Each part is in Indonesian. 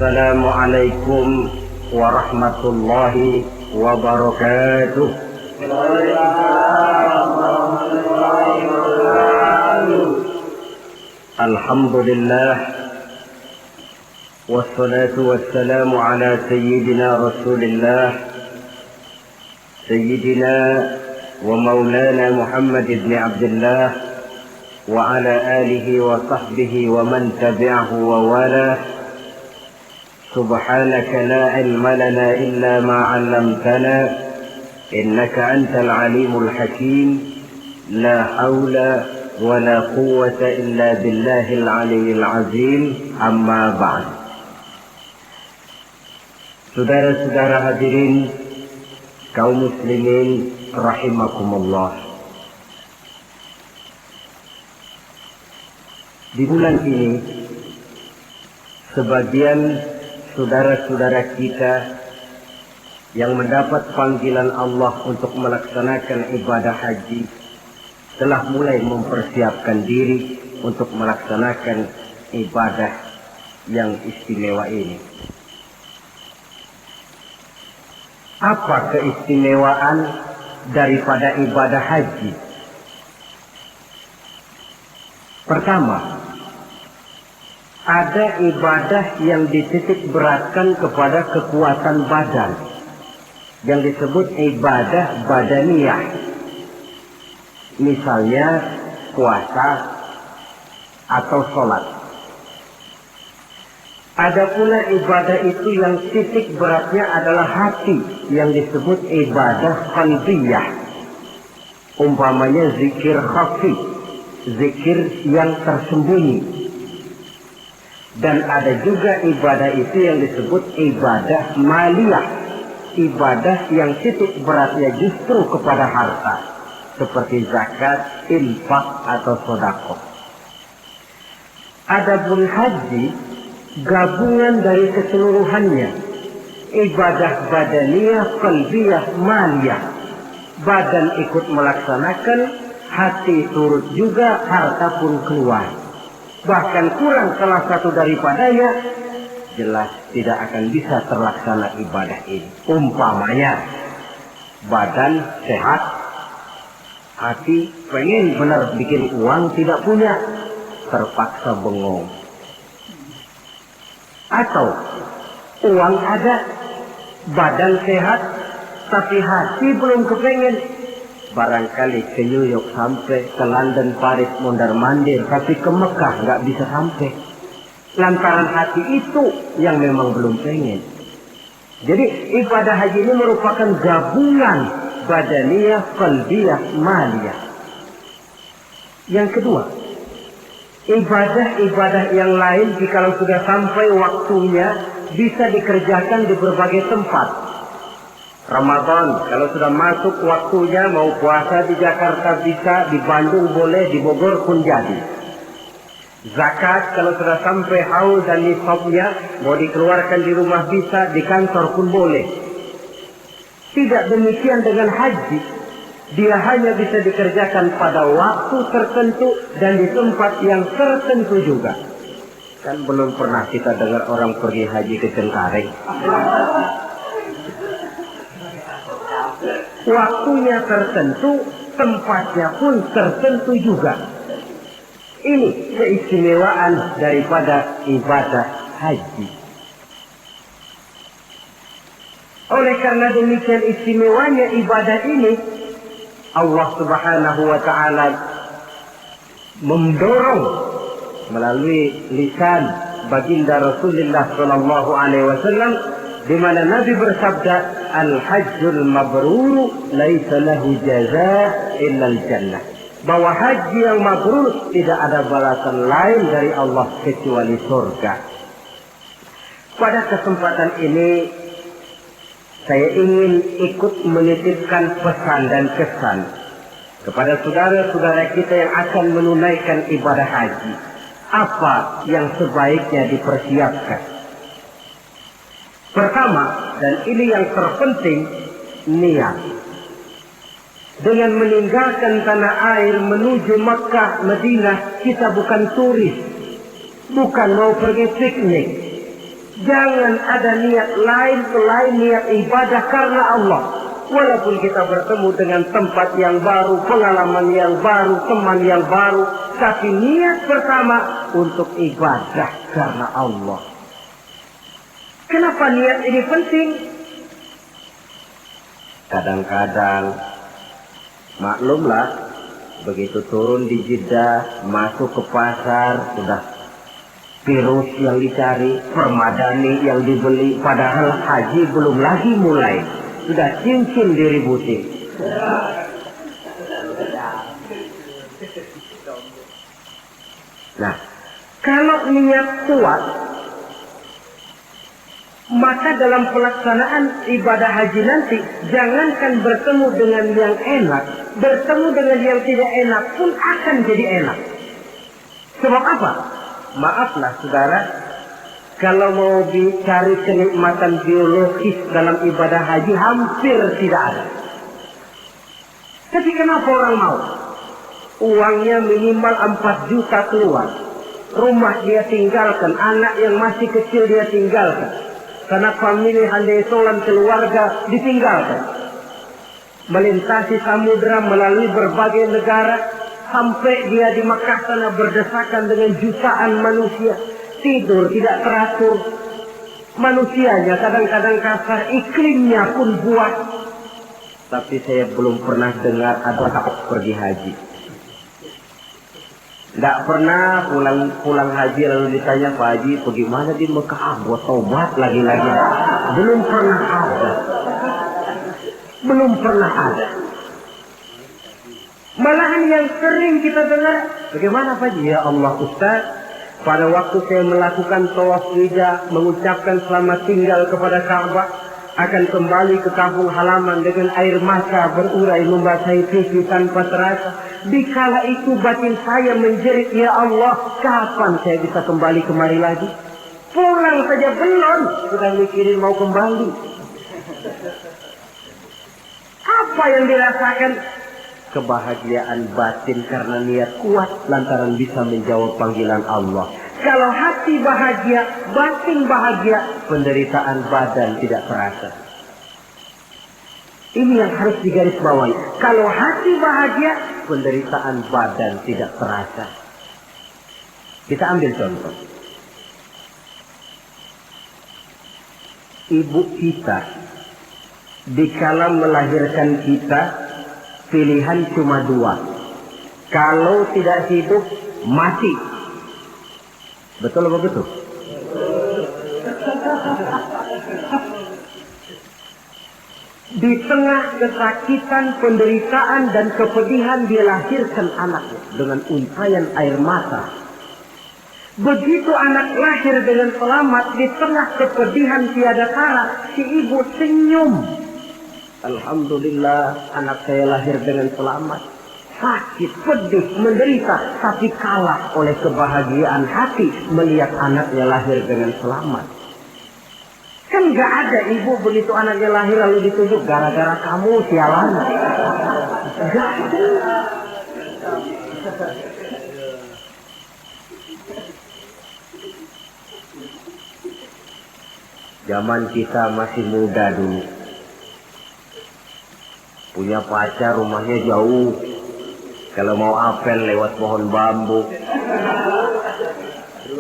Assalamualaikum warahmatullahi wabarakatuh. Alhamdulillah, wassalatu wassalamu ala sayyidina Rasulillah, sayyidina wa maulana Muhammad ibn Abdullah wa ala alihi wa sahbihi wa man tabi'ahu wa wala. Subhanaka la ilma lana illa ma 'allamtana innaka antal alimul hakim. La haula wa la quwwata illa billahil aliyyil azim. Amma ba'd. Saudara-saudara hadirin kaum muslimin rahimakumullah. Di bulan ini sebagian saudara-saudara kita yang mendapat panggilan Allah untuk melaksanakan ibadah haji telah mulai mempersiapkan diri untuk melaksanakan ibadah yang istimewa ini. Apa keistimewaan daripada ibadah haji? Pertama, ada ibadah yang dititik beratkan kepada kekuatan badan, yang disebut ibadah badaniyah. Misalnya puasa atau sholat. Ada pula ibadah itu yang titik beratnya adalah hati, yang disebut ibadah qalbiyah. Umpamanya zikir khafi, zikir yang tersembunyi. Dan ada juga ibadah itu yang disebut ibadah maliyah, ibadah yang titik beratnya justru kepada harta, seperti zakat, infak atau sedekah. Adapun haji gabungan dari keseluruhannya, ibadah badaniyah, qalbiyah, maliyah. Badan ikut melaksanakan, hati turut juga, harta pun keluar. Bahkan kurang salah satu daripadanya, jelas tidak akan bisa terlaksana ibadah ini. Umpamanya badan sehat, hati pengen benar bikin uang tidak punya, terpaksa bengong. Atau uang ada, badan sehat, tapi hati belum kepengen. Barangkali ke New York sampai, ke London, Paris, mondar-mandir, tapi ke Mekah nggak bisa sampai. Lantaran hati itu yang memang belum pengen. Jadi ibadah haji ini merupakan gabungan badaniyah, qalbiyah, maliyah. Yang kedua, ibadah-ibadah yang lain jikalau sudah sampai waktunya bisa dikerjakan di berbagai tempat. Ramadan, kalau sudah masuk waktunya mau puasa di Jakarta bisa, di Bandung boleh, di Bogor pun jadi. Zakat, kalau sudah sampai haul dan nisabnya, mau dikeluarkan di rumah bisa, di kantor pun boleh. Tidak demikian dengan haji. Dia hanya bisa dikerjakan pada waktu tertentu dan di tempat yang tertentu juga. Kan belum pernah kita dengar orang pergi haji ke Cengkareng. Waktunya tertentu, tempatnya pun tertentu juga. Ini keistimewaan daripada ibadah haji. Oleh karena demikian istimewanya ibadah ini, Allah Subhanahu wa ta'ala mendorong melalui lisan baginda Rasulullah sallallahu alaihi wasallam, di mana Nabi bersabda, al-hajjul mabrur laisa lahu jazaa illa al-jannah. Bahwa haji yang mabrur tidak ada balasan lain dari Allah kecuali surga. Pada kesempatan ini saya ingin ikut menitipkan pesan dan kesan kepada saudara-saudara kita yang akan menunaikan ibadah haji. Apa yang sebaiknya dipersiapkan? Pertama, dan ini yang terpenting, niat. Dengan meninggalkan tanah air menuju Makkah, Madinah, kita bukan turis, bukan mau pergi piknik, Jangan ada niat lain selain niat ibadah karena Allah. Walaupun kita bertemu dengan tempat yang baru, pengalaman yang baru, teman yang baru, tapi niat pertama untuk ibadah karena Allah. Kenapa niat ini penting? Kadang-kadang, maklumlah, begitu turun di Jeddah, masuk ke pasar, sudah virus yang dicari, permadani yang dibeli, padahal haji belum lagi mulai. Sudah cincin diributin. Nah, kalau niat kuat, maka dalam pelaksanaan ibadah haji nanti, jangankan bertemu dengan yang enak, bertemu dengan yang tidak enak pun akan jadi enak. Sebab apa? Maaflah saudara, kalau mau dicari kenikmatan biologis dalam ibadah haji hampir tidak ada. Tapi kenapa orang mau? Uangnya minimal 4 juta keluar. Rumah dia tinggalkan, anak yang masih kecil dia tinggalkan. Karena famili handai solan keluarga ditinggalkan. Melintasi samudera melalui berbagai negara. Sampai dia di Makkah sana berdesakan dengan jutaan manusia. Tidur tidak teratur. Manusianya kadang-kadang kasar, iklimnya pun buat. Tapi saya belum pernah dengar ada pergi haji. Tidak pernah pulang haji lalu ditanya, Pak Haji bagaimana di Mekah? Buat taubat lagi-lagi. Belum pernah ada. Belum pernah ada. Malahan yang sering kita dengar, bagaimana Pak Haji? Ya Allah Ustaz, pada waktu saya melakukan tawaf wida, mengucapkan selamat tinggal kepada Ka'bah, akan kembali ke kampung halaman dengan air mata berurai membasahi pipi tanpa terasa. Dikala itu batin saya menjerit, ya Allah, kapan saya bisa kembali kemari lagi? Pulang saja belum, sudah mikirin mau kembali. Apa yang dirasakan? Kebahagiaan batin karena niat kuat lantaran bisa menjawab panggilan Allah. Kalau hati bahagia, batin bahagia, penderitaan badan tidak terasa. Ini yang harus digarisbawahi. Kalau hati bahagia, penderitaan badan tidak terasa. Kita ambil contoh. Ibu kita, dikala melahirkan kita, pilihan cuma 2. Kalau tidak hidup, mati. Betul apa betul? Di tengah kesakitan, penderitaan, dan kepedihan dia lahirkan anaknya dengan untayan air mata. Begitu anak lahir dengan selamat, di tengah kepedihan tiada tara, si ibu senyum. Alhamdulillah, anak saya lahir dengan selamat. Sakit, pedih, menderita, tapi kalah oleh kebahagiaan hati melihat anaknya lahir dengan selamat. Kan gak ada ibu begitu anaknya lahir lalu ditunjuk, gara-gara kamu sialan. Gak ada. Zaman kita masih muda dulu. Punya pacar, rumahnya jauh. Kalau mau apel lewat pohon bambu.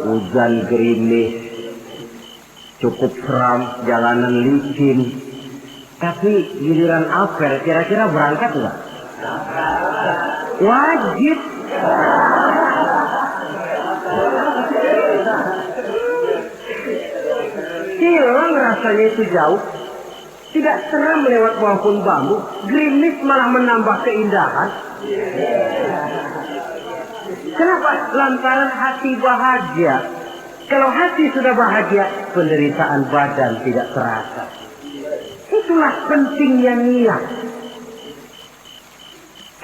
Hujan gerimis. Cukup seram, jalanan licin. Tapi giliran apel, kira-kira berangkat enggak? Wajib. Hilang rasanya itu jauh. Tidak seram lewat pohon bambu. Gerimis malah menambah keindahan. Kenapa? Lantaran hati bahagia. Kalau hati sudah bahagia, penderitaan badan tidak terasa. Itulah pentingnya niat.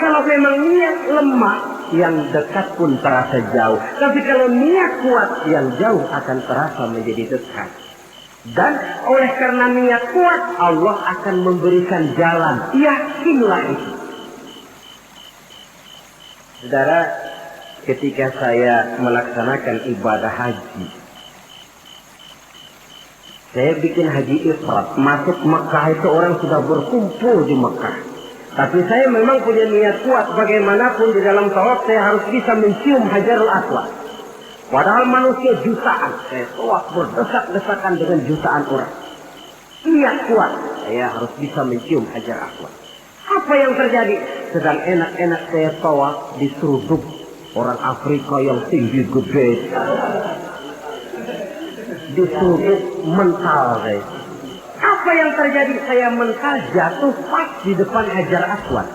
Kalau memang niat lemah, yang dekat pun terasa jauh. Tapi kalau niat kuat, yang jauh akan terasa menjadi dekat. Dan oleh karena niat kuat, Allah akan memberikan jalan. Yakinlah itu. Saudara, ketika saya melaksanakan ibadah haji, Saya bikin haji ifrat, masuk Mekah itu orang sudah berkumpul di Mekah. Tapi saya memang punya niat kuat, bagaimanapun di dalam tawaf saya harus bisa mencium Hajarul Aswad. Padahal manusia jutaan, saya tawaf berdesak-desakan dengan jutaan orang. Niat kuat, saya harus bisa mencium Hajar Aswad. Apa yang terjadi? Sedang enak-enak saya tawaf, diseruduk orang Afrika yang tinggi gede. Diseruduk mental saya. Apa yang terjadi? Saya mental jatuh pas di depan Hajar Aswad.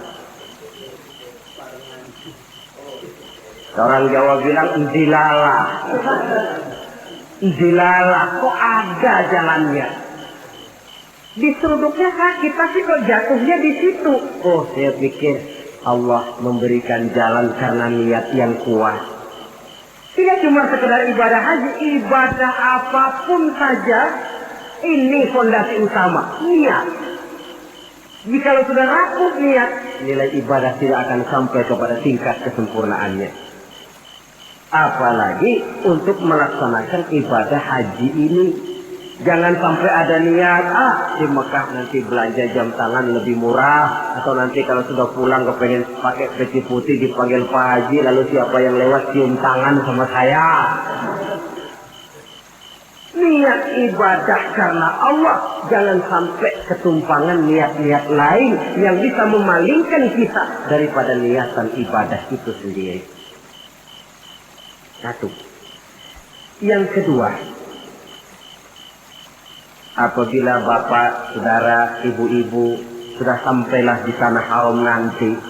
Orang Jawa bilang dilalah. Dilalah, kok ada jalannya? Diseruduknya sakit, tapi kok jatuhnya di situ? Oh, saya pikir Allah memberikan jalan karena niat yang kuat. Tidak cuma sekedar ibadah haji, ibadah apapun saja, ini fondasi utama, niat. Jika sudah rapuh niat, nilai ibadah tidak akan sampai kepada tingkat kesempurnaannya. Apalagi untuk melaksanakan ibadah haji ini. Jangan sampai ada niat, di Mekah nanti belanja jam tangan lebih murah. Atau nanti kalau sudah pulang kepengen pakai peci putih dipanggil Pak Haji. Lalu siapa yang lewat cium tangan sama saya. Niat ibadah karena Allah. Jangan sampai ketumpangan niat-niat lain yang bisa memalingkan kita daripada niatan ibadah itu sendiri. Satu. Yang kedua, apabila bapak, saudara, ibu-ibu sudah sampailah di tanah haram nanti,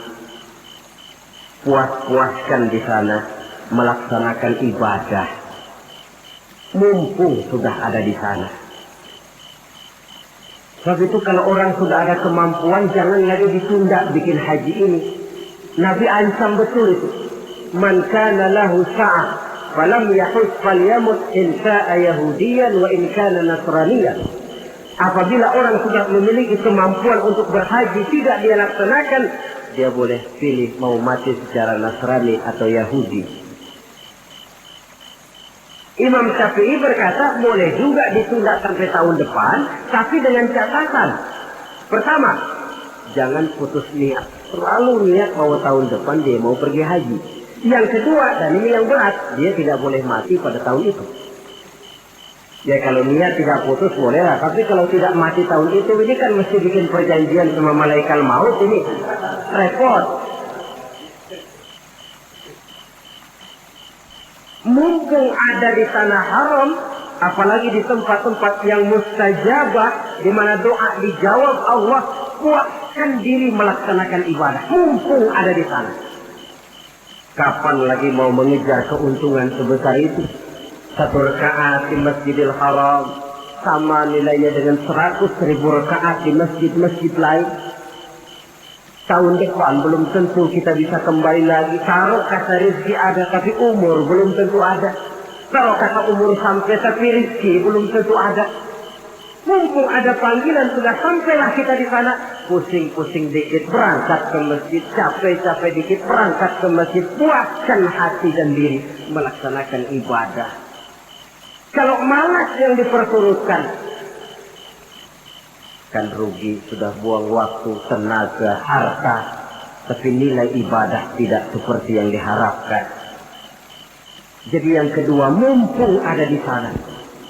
puas-puaskan di sana melaksanakan ibadah. Mumpung sudah ada di sana. Sebab itu kalau orang sudah ada kemampuan, jangan lagi ditunda bikin haji ini. Nabi ancam betul itu. Man kana lahu sa'ah falam yahus falyamut in sa'a yahudiyan wa in kana nasraniyan. Apabila orang sudah memiliki kemampuan untuk berhaji tidak dia laksanakan, dia boleh pilih mau mati secara Nasrani atau Yahudi. Imam Syafi'i berkata boleh juga ditunda sampai tahun depan, tapi dengan catatan. Pertama, jangan putus niat. Selalu niat bahwa tahun depan dia mau pergi haji. Yang kedua, dan ini yang berat, dia tidak boleh mati pada tahun itu. Ya kalau niat tidak putus bolehlah, tapi kalau tidak mati tahun itu, ini kan mesti bikin perjanjian sama malaikat maut, ini repot. Mumpung ada di tanah haram, apalagi di tempat-tempat yang mustajabah, di mana doa dijawab Allah, kuatkan diri melaksanakan ibadah. Mumpung ada di sana. Kapan lagi mau mengejar keuntungan sebesar itu? 1 rakaat di Masjidil Haram sama nilainya dengan 100.000 rakaat di masjid-masjid lain. Tahun depan belum tentu kita bisa kembali lagi. Taruh kata rezeki ada tapi umur belum tentu ada. Taruh kata umur sampai tapi rezeki belum tentu ada. Mumpung ada panggilan sudah sampailah kita di sana. Pusing-pusing dikit berangkat ke masjid, capek-capek dikit berangkat ke masjid. Puaskan hati dan diri melaksanakan ibadah. Kalau malas yang diperturutkan, kan rugi, sudah buang waktu, tenaga, harta, tapi nilai ibadah tidak seperti yang diharapkan. Jadi yang kedua, mumpung ada di sana,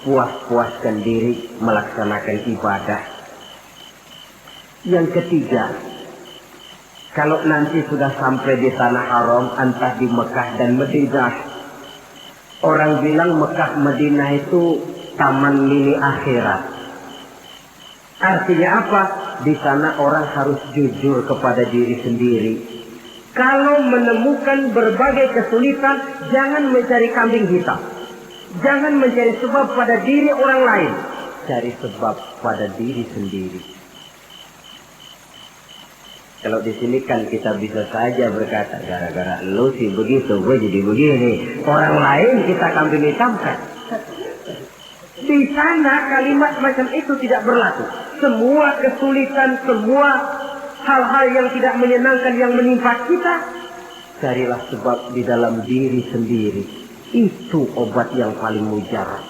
puas-puaskan diri melaksanakan ibadah. Yang ketiga, kalau nanti sudah sampai di tanah haram, entah di Mekah dan Madinah, orang bilang Mekah Madinah itu taman mini akhirat. Artinya apa? Di sana orang harus jujur kepada diri sendiri. Kalau menemukan berbagai kesulitan, jangan mencari kambing hitam. Jangan mencari sebab pada diri orang lain. Cari sebab pada diri sendiri. Kalau di sini kan kita bisa saja berkata, gara-gara lu sih begitu, gue jadi begini. Orang lain kita kambing hitamkan. Di sana kalimat macam itu tidak berlaku. Semua kesulitan, semua hal-hal yang tidak menyenangkan yang menimpa kita, carilah sebab di dalam diri sendiri. Itu obat yang paling mujarab.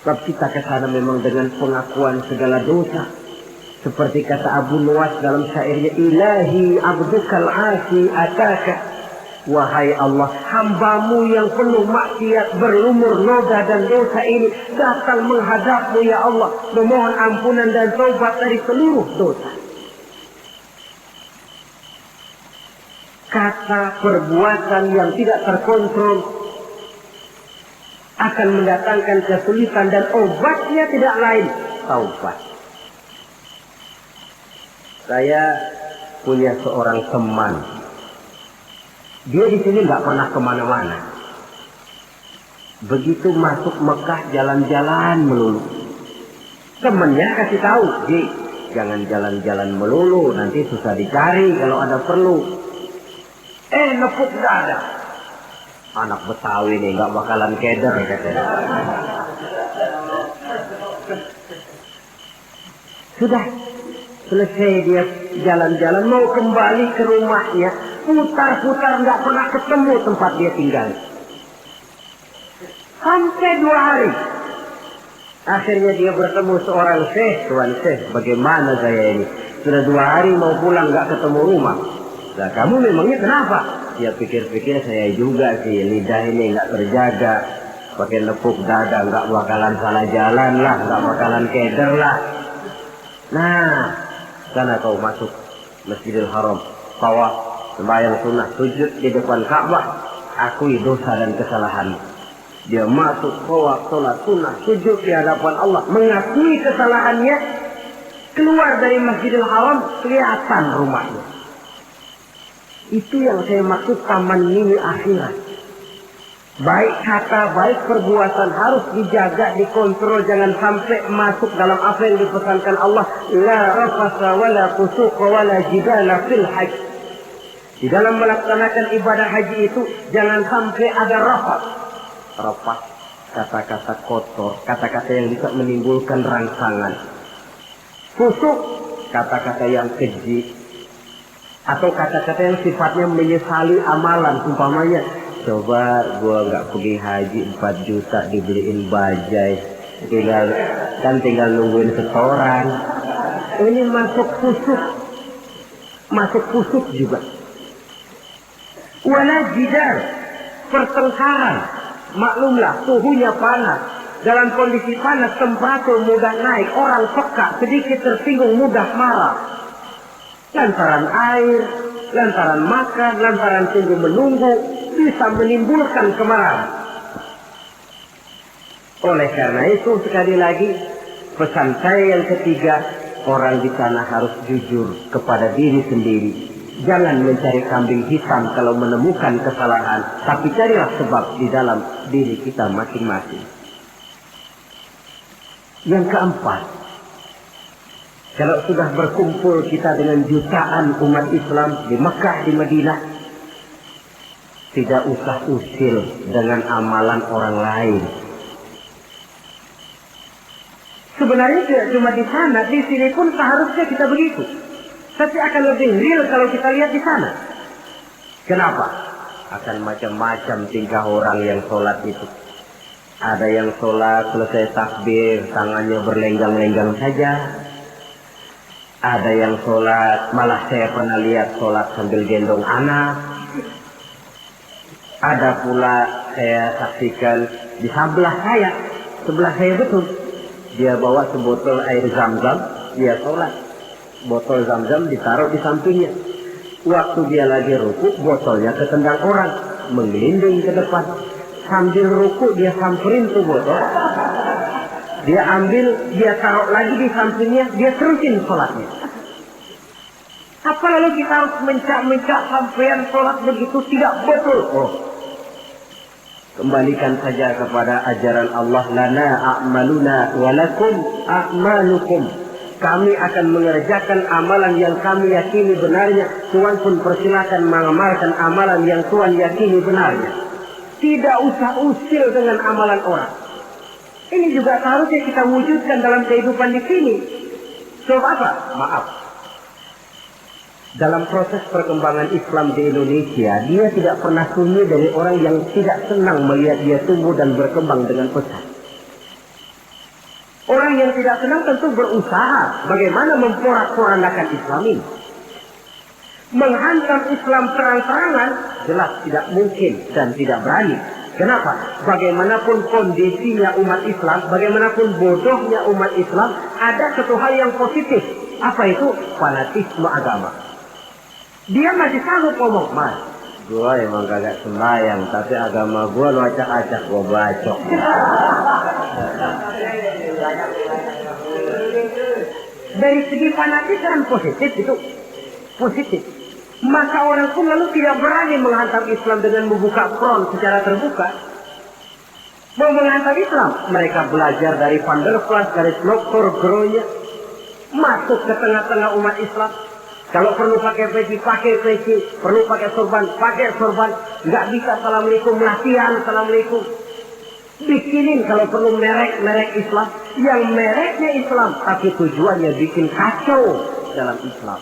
Sebab kita ke sana memang dengan pengakuan segala dosa. Seperti kata Abu Nuwas dalam syairnya, Ilahi abdukal asi ataka. Wahai Allah, hambamu yang penuh maksiat, berlumur noda dan dosa ini datang menghadapmu ya Allah, memohon ampunan dan taubat dari seluruh dosa. Kata perbuatan yang tidak terkontrol akan mendatangkan kesulitan dan obatnya tidak lain taubat. Saya punya seorang teman. Dia di sini nggak pernah kemana-mana. Begitu masuk Mekah jalan-jalan melulu. Temennya kasih tahu, Ji, jangan jalan-jalan melulu, nanti susah dicari kalau ada perlu. Nepuk dada. Anak Betawi nih nggak bakalan keder katanya. Sudah selesai dia jalan-jalan mau kembali ke rumahnya. Putar-putar nggak pernah ketemu tempat dia tinggal. Sampai 2 hari. Akhirnya dia bertemu seorang syekh. Tuan syekh, bagaimana saya ini? Sudah 2 hari mau pulang nggak ketemu rumah. Nah, kamu memangnya kenapa? Ya pikir-pikir saya juga sih. Lidah ini nggak terjaga. Pakai nepuk dada nggak bakalan salah jalan lah. Nggak bakalan keder lah. Nah, sana kau masuk Masjidil Haram. Tawaf. Sembahyang sunnah, sujud di depan Ka'bah, akui dosa dan kesalahan. Dia masuk, sholat sunnah, sujud di hadapan Allah, mengakui kesalahannya, keluar dari Masjidil Haram, kelihatan rumahnya. Itu yang saya maksud taman mini akhirat. Baik kata, baik perbuatan harus dijaga, dikontrol, jangan sampai masuk dalam apa yang dipesankan Allah. La rafasa wala fusuqa wala jidala fil hajj. Di dalam melaksanakan ibadah haji itu jangan sampai ada rafat. Rafat, kata-kata kotor, kata-kata yang bisa menimbulkan rangsangan. Fusuk, kata-kata yang keji, atau kata-kata yang sifatnya menyesali amalan. Umpamanya, coba gua nggak pergi haji 4 juta dibeliin bajai, tinggal nungguin setoran. Ini masuk fusuk juga. Wala jidal, pertengkaran. Maklumlah suhunya panas. Dalam kondisi panas temperatur mudah naik. Orang peka, sedikit tersinggung mudah marah. Lantaran air, lantaran makan, lantaran tunggu menunggu, bisa menimbulkan kemarahan. Oleh karena itu sekali lagi pesan saya yang ketiga, orang di sana harus jujur kepada diri sendiri. Jangan mencari kambing hitam kalau menemukan kesalahan, tapi carilah sebab di dalam diri kita masing-masing. Yang keempat, kalau sudah berkumpul kita dengan jutaan umat Islam di Mekah, di Madinah, tidak usah usil dengan amalan orang lain. Sebenarnya tidak cuma di sana, di sini pun seharusnya kita begitu. Tapi akan lebih real kalau kita lihat di sana. Kenapa? Akan macam-macam tingkah orang yang sholat itu. Ada yang sholat selesai takbir, tangannya berlenggang-lenggang saja. Ada yang sholat, malah saya pernah lihat sholat sambil gendong anak. Ada pula saya saksikan di sebelah saya betul. Dia bawa sebotol air zam-zam, dia sholat. Botol zam-zam ditaruh di sampingnya. Waktu dia lagi ruku, botolnya ketendang orang, menggelinding ke depan. Sambil ruku dia samperin tuh botol. Dia ambil, dia taruh lagi di sampingnya, dia terusin sholatnya. Apa lalu kita harus mencak-mencak sampean sholat begitu? Tidak betul. Kembalikan saja kepada ajaran Allah. Lana a'maluna walakum a'malukum. Kami akan mengerjakan amalan yang kami yakini benarnya. Tuhan pun persilakan mengamalkan amalan yang Tuhan yakini benarnya. Tidak usah usil dengan amalan orang. Ini juga seharusnya kita wujudkan dalam kehidupan di sini. Sebab apa? Maaf. Dalam proses perkembangan Islam di Indonesia, dia tidak pernah sunyi dari orang yang tidak senang melihat dia tumbuh dan berkembang dengan pesat. Orang yang tidak senang tentu berusaha bagaimana memporak-porandakan Islam ini. Menghantam Islam terang-terangan jelas tidak mungkin dan tidak berani. Kenapa? Bagaimanapun kondisinya umat Islam, bagaimanapun bodohnya umat Islam, ada satu hal yang positif. Apa itu? Fanatisme agama. Dia masih sanggup ngomong, Mas, gua emang kagak sembahyang, tapi agama gua lu acak-acak, gua bacok. Dari segi fanatisme positif itu positif. Maka orang pun lalu tidak berani menghantam Islam dengan membuka front secara terbuka. Mau menghantam Islam, mereka belajar dari Van der Plas, dari Dr. Groye, masuk ke tengah-tengah umat Islam. Kalau perlu pakai peci, pakai peci. Perlu pakai sorban, pakai sorban. Nggak bisa assalamualaikum, latihan assalamualaikum. Bikinin kalau perlu merek Islam. Yang mereknya Islam, tapi tujuannya bikin kacau dalam Islam.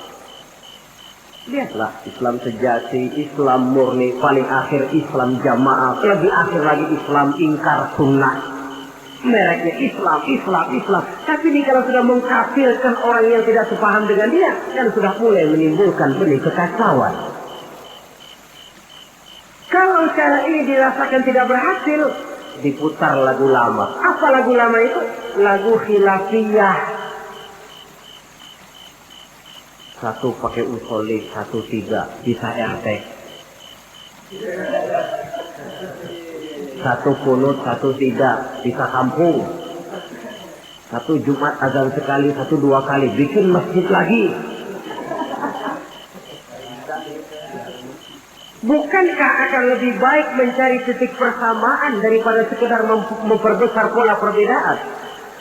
Lihatlah Islam sejati, Islam murni, paling akhir Islam jamaah, lebih akhir lagi Islam ingkar sunnah. Mereknya Islam. Tapi ini kalau sudah mengkafirkan orang yang tidak sepaham dengan dia, kan sudah mulai menimbulkan benih kekacauan. Kalau cara ini dirasakan tidak berhasil, diputar lagu lama. Apa lagu lama itu? Lagu khilafiyah. Satu pakai usolik, satu tidak, bisa RT. Satu kunut, satu tidak, bisa kampung. Satu Jumat azan sekali, satu dua kali, bikin masjid lagi. Bukankah akan lebih baik mencari titik persamaan daripada sekedar memperbesar pola perbedaan?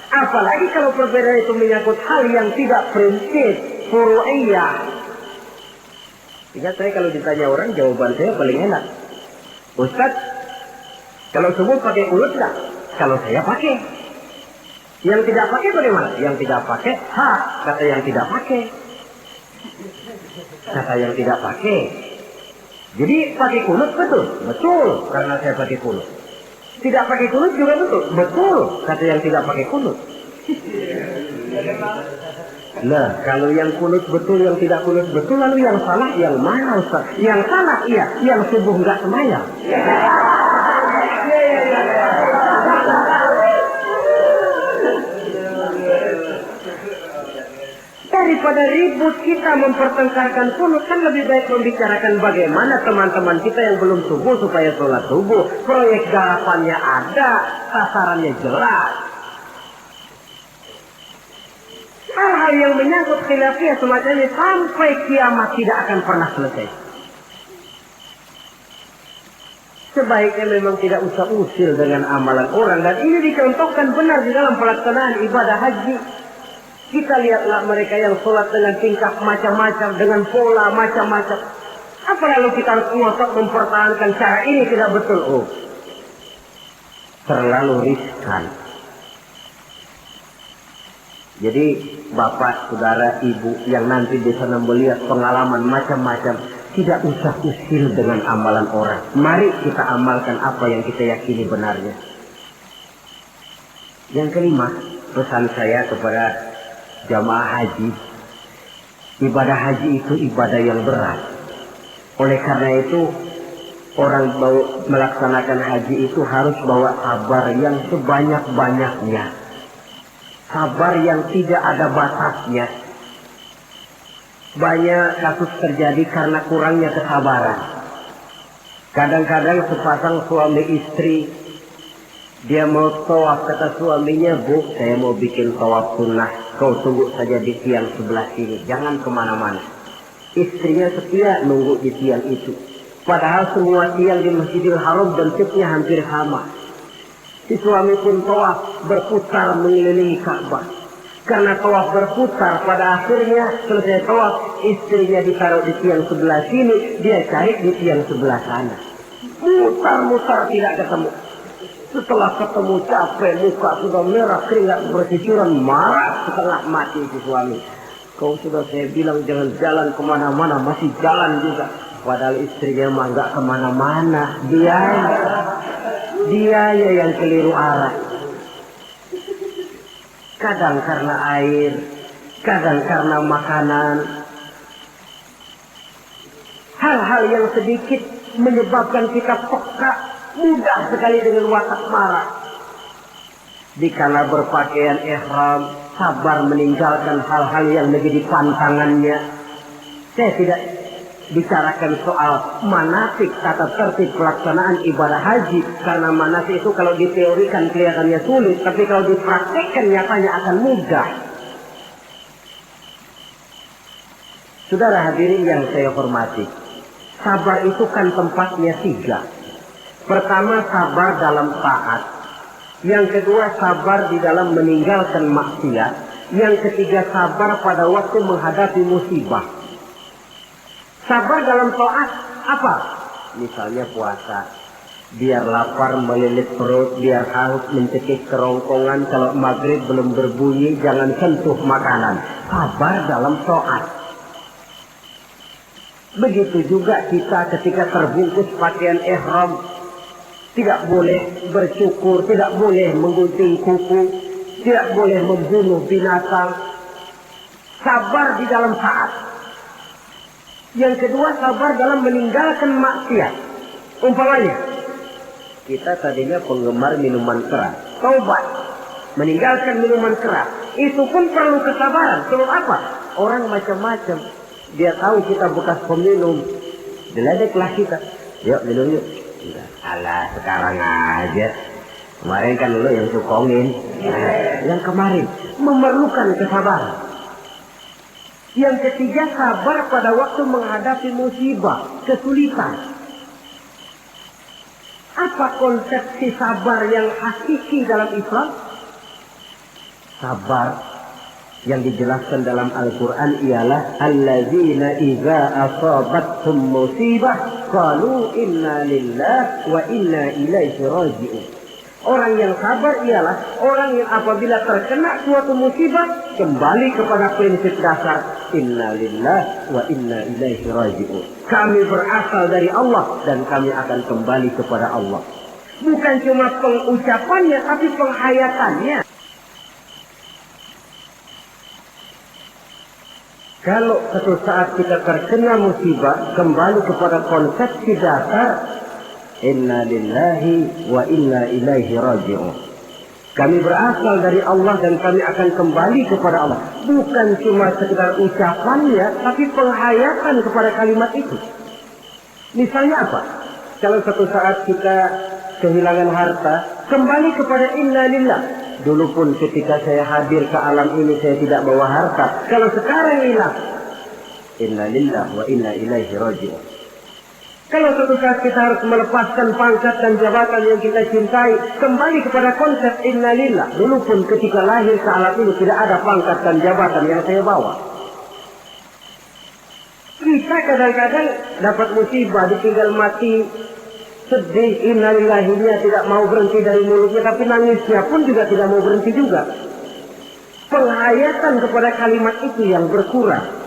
Apalagi kalau perbedaan itu menyangkut hal yang tidak prinsip. Furu'iyah. Ingat saya kalau ditanya orang, jawaban saya paling enak. Ustaz, kalau subuh pakai ulut nggak? Kalau saya pakai. Yang tidak pakai bagaimana? Yang tidak pakai, kata yang tidak pakai. Kata yang tidak pakai. Jadi pakai kunut betul? Betul, karena saya pakai kunut. Tidak pakai kunut juga betul? Betul, kata yang tidak pakai kunut. Nah, kalau yang kunut betul, yang tidak kunut betul, lalu yang salah yang mana Ustaz? Yang salah iya, yang subuh enggak semayang. Daripada ribut kita mempertengkarkan kunut, kan lebih baik membicarakan bagaimana teman-teman kita yang belum subuh supaya sholat subuh. Proyek garapannya ada, sasarannya jelas. Hal-hal yang menyangkut khilafiyah semacam ini sampai kiamat tidak akan pernah selesai. Sebaiknya memang tidak usah usil dengan amalan orang. Dan ini dicontohkan benar di dalam pelaksanaan ibadah haji. Kita lihatlah mereka yang sholat dengan tingkah macam-macam, dengan pola macam-macam. Apa lalu kita harus ngotot mempertahankan cara ini tidak betul? Oh, terlalu riskan. Jadi bapak, saudara, ibu yang nanti di sana melihat pengalaman macam-macam, tidak usah usil dengan amalan orang. Mari kita amalkan apa yang kita yakini benarnya. Yang kelima, pesan saya kepada jamaah haji, ibadah haji itu ibadah yang berat. Oleh karena itu, orang melaksanakan haji itu harus bawa sabar yang sebanyak-banyaknya. Sabar yang tidak ada batasnya. Banyak kasus terjadi karena kurangnya kesabaran. Kadang-kadang sepasang suami istri, dia mau tawaf, kata suaminya, Bu, saya mau bikin tawaf sunnah. Kau tunggu saja di tiang sebelah sini, jangan kemana-mana. Istrinya setia nunggu di tiang itu. Padahal semua tiang di Masjidil Haram bentuknya hampir sama. Si suami pun tawaf berputar mengelilingi Ka'bah. Karena tawaf berputar, pada akhirnya selesai tawaf, istrinya ditaruh di tiang sebelah sini, dia cari di tiang sebelah sana. Mutar-mutar tidak ketemu. Setelah ketemu capek, muka sudah merah, keringat bercucuran, marah setengah mati si suami. Kau sudah saya bilang jangan jalan kemana-mana, masih jalan juga. Padahal istrinya mah nggak kemana-mana, dia yang keliru arah. kadang karena air, kadang karena makanan. Hal-hal yang sedikit menyebabkan kita peka, mudah sekali dengan watak marah. Dikala berpakaian ihram, sabar meninggalkan hal-hal yang menjadi pantangannya. Saya tidak bicarakan soal manasik, tata tertib pelaksanaan ibadah haji, karena manasik itu kalau diteorikan kelihatannya sulit, tapi kalau dipraktekkan nyatanya akan mudah. Saudara hadirin yang saya hormati, sabar itu kan tempatnya 3. Pertama, sabar dalam taat. Yang kedua, sabar di dalam meninggalkan maksiat. Yang ketiga, sabar pada waktu menghadapi musibah. Sabar dalam taat apa? Misalnya puasa. Biar lapar melilit perut, biar haus mencekik kerongkongan, kalau maghrib belum berbunyi jangan sentuh makanan. Sabar dalam taat. Begitu juga kita ketika terbungkus pakaian ihram, tidak boleh bersyukur, tidak boleh menggunting kuku, tidak boleh membunuh binatang. Sabar di dalam taat. Yang kedua, sabar dalam meninggalkan maksiat. Umpamanya, kita tadinya penggemar minuman keras, taubat, meninggalkan minuman keras. Itu pun perlu kesabaran. Sebab apa? Orang macam-macam. Dia tahu kita bekas peminum, diledeklah kita. Yuk minum yuk. Alah, sekarang aja. Kemarin kan lu yang sukongin. Yang kemarin memerlukan kesabaran. Yang ketiga, sabar pada waktu menghadapi musibah, kesulitan. Apa konsepsi sabar yang hakiki dalam Islam? Sabar yang dijelaskan dalam Al-Quran ialah alladzina idza asabathum musibah qalu inna lillahi wa inna ilaihi raji'un. Orang yang sabar ialah orang yang apabila terkena suatu musibah kembali kepada prinsip dasar inna lillahi wa inna ilaihi raji'un. Kami berasal dari Allah dan kami akan kembali kepada Allah. Bukan cuma pengucapannya tapi penghayatannya. Kalau suatu saat kita terkena musibah, kembali kepada konsepsi dasar inna lillahi wa inna ilaihi raji'un. Kami berasal dari Allah dan kami akan kembali kepada Allah. Bukan cuma sekedar ucapannya, tapi penghayatan kepada kalimat itu. Misalnya apa? Kalau suatu saat kita kehilangan harta, kembali kepada inna lillah. Dulu pun ketika saya hadir ke alam ini saya tidak bawa harta. Kalau sekarang hilang, inna lillah wa inna ilaihi raji'un. Kalau suatu saat kita harus melepaskan pangkat dan jabatan yang kita cintai, kembali kepada konsep inna lillah. Dulu pun ketika lahir ke alam ini tidak ada pangkat dan jabatan yang saya bawa. Kita kadang-kadang dapat musibah, ditinggal mati, sedih, innalillahinya tidak mau berhenti dari mulutnya, tapi nangisnya pun juga tidak mau berhenti juga. Penghayatan kepada kalimat itu yang berkurang.